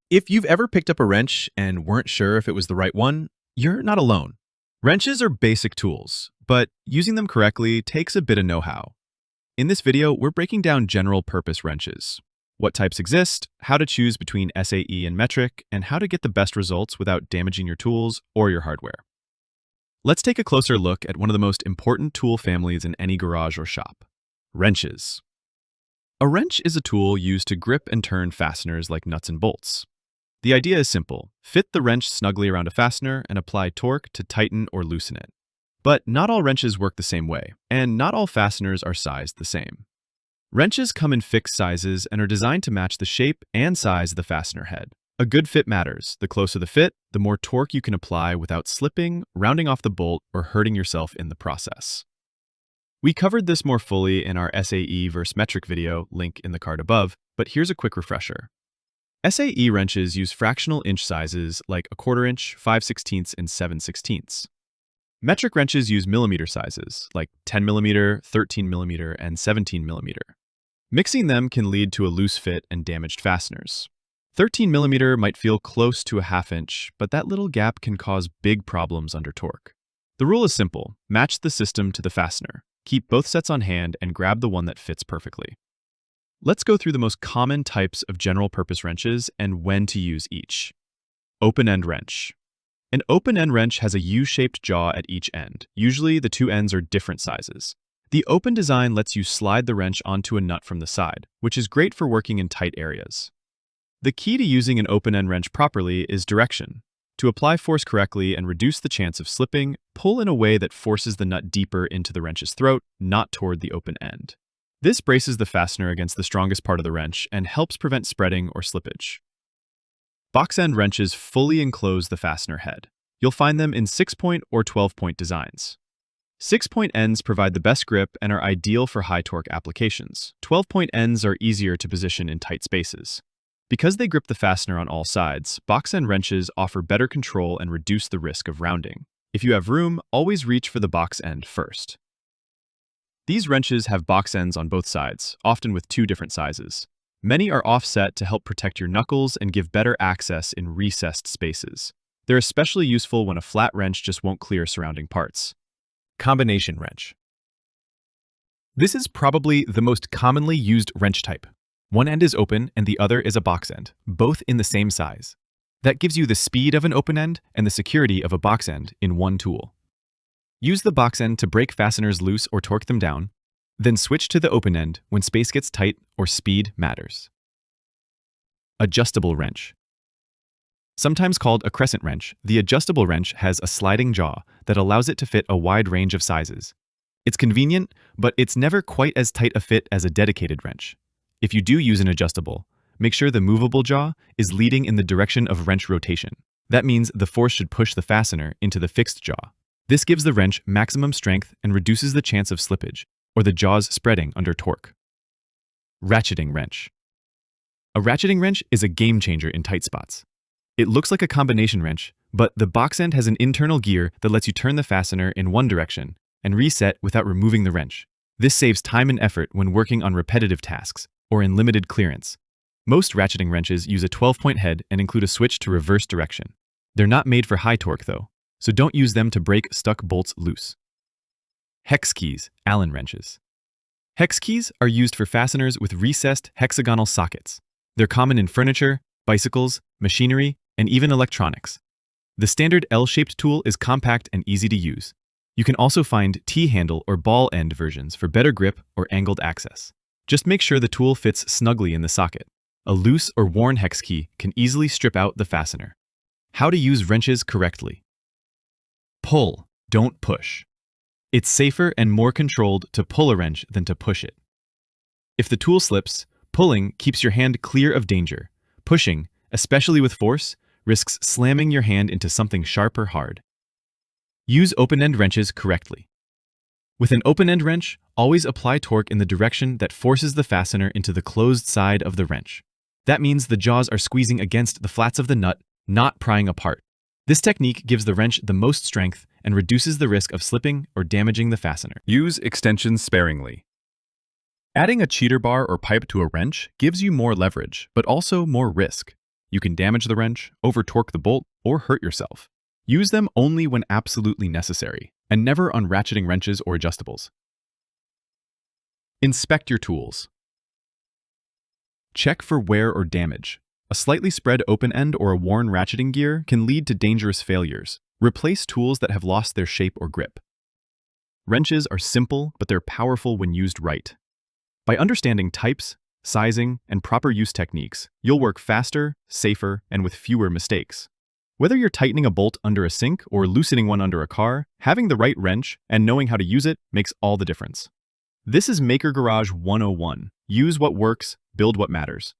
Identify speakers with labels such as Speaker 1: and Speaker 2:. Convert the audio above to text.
Speaker 1: If you've ever picked up a wrench and weren't sure if it was the right one, you're not alone. Wrenches are basic tools, but using them correctly takes a bit of know-how. In this video, we're breaking down general-purpose wrenches, what types exist, how to choose between SAE and metric, and how to get the best results without damaging your tools or your hardware. Let's take a closer look at one of the most important tool families in any garage or shop: wrenches. A wrench is a tool used to grip and turn fasteners like nuts and bolts. The idea is simple: fit the wrench snugly around a fastener and apply torque to tighten or loosen it. But not all wrenches work the same way, and not all fasteners are sized the same. Wrenches come in fixed sizes and are designed to match the shape and size of the fastener head. A good fit matters. The closer the fit, the more torque you can apply without slipping, rounding off the bolt, or hurting yourself in the process. We covered this more fully in our SAE versus metric video, link in the card above, but here's a quick refresher. SAE wrenches use fractional inch sizes like 1/4 inch, 5/16, and 7/16. Metric wrenches use millimeter sizes like 10 millimeter, 13 millimeter, and 17 millimeter. Mixing them can lead to a loose fit and damaged fasteners. 13 millimeter might feel close to a 1/2 inch, but that little gap can cause big problems under torque. The rule is simple: match the system to the fastener. Keep both sets on hand and grab the one that fits perfectly. Let's go through the most common types of general-purpose wrenches and when to use each. Open-end wrench. An open-end wrench has a U-shaped jaw at each end. Usually, the two ends are different sizes. The open design lets you slide the wrench onto a nut from the side, which is great for working in tight areas. The key to using an open-end wrench properly is direction. To apply force correctly and reduce the chance of slipping, pull in a way that forces the nut deeper into the wrench's throat, not toward the open end. This braces the fastener against the strongest part of the wrench and helps prevent spreading or slippage. Box-end wrenches fully enclose the fastener head. You'll find them in 6-point or 12-point designs. 6-point ends provide the best grip and are ideal for high-torque applications. 12-point ends are easier to position in tight spaces. Because they grip the fastener on all sides, box-end wrenches offer better control and reduce the risk of rounding. If you have room, always reach for the box end first. These wrenches have box ends on both sides, often with 2 different sizes. Many are offset to help protect your knuckles and give better access in recessed spaces. They're especially useful when a flat wrench just won't clear surrounding parts. Combination wrench. This is probably the most commonly used wrench type. One end is open and the other is a box end, both in the same size. That gives you the speed of an open end and the security of a box end in one tool. Use the box end to break fasteners loose or torque them down, then switch to the open end when space gets tight or speed matters. Adjustable wrench. Sometimes called a crescent wrench, the adjustable wrench has a sliding jaw that allows it to fit a wide range of sizes. It's convenient, but it's never quite as tight a fit as a dedicated wrench. If you do use an adjustable, make sure the movable jaw is leading in the direction of wrench rotation. That means the force should push the fastener into the fixed jaw. This gives the wrench maximum strength and reduces the chance of slippage, or the jaws spreading under torque. Ratcheting wrench. A ratcheting wrench is a game changer in tight spots. It looks like a combination wrench, but the box end has an internal gear that lets you turn the fastener in one direction and reset without removing the wrench. This saves time and effort when working on repetitive tasks or in limited clearance. Most ratcheting wrenches use a 12-point head and include a switch to reverse direction. They're not made for high torque though, so don't use them to break stuck bolts loose. Hex keys, Allen wrenches. Hex keys are used for fasteners with recessed hexagonal sockets. They're common in furniture, bicycles, machinery, and even electronics. The standard L-shaped tool is compact and easy to use. You can also find T-handle or ball end versions for better grip or angled access. Just make sure the tool fits snugly in the socket. A loose or worn hex key can easily strip out the fastener. How to use wrenches correctly. Pull, don't push. It's safer and more controlled to pull a wrench than to push it. If the tool slips, pulling keeps your hand clear of danger. Pushing, especially with force, risks slamming your hand into something sharp or hard. Use open-end wrenches correctly. With an open-end wrench, always apply torque in the direction that forces the fastener into the closed side of the wrench. That means the jaws are squeezing against the flats of the nut, not prying apart. This technique gives the wrench the most strength and reduces the risk of slipping or damaging the fastener. Use extensions sparingly. Adding a cheater bar or pipe to a wrench gives you more leverage, but also more risk. You can damage the wrench, over-torque the bolt, or hurt yourself. Use them only when absolutely necessary, and never on ratcheting wrenches or adjustables. Inspect your tools. Check for wear or damage. A slightly spread open end or a worn ratcheting gear can lead to dangerous failures. Replace tools that have lost their shape or grip. Wrenches are simple, but they're powerful when used right. By understanding types, sizing, and proper use techniques, you'll work faster, safer, and with fewer mistakes. Whether you're tightening a bolt under a sink or loosening one under a car, having the right wrench and knowing how to use it makes all the difference. This is Maker Garage 101. Use what works, build what matters.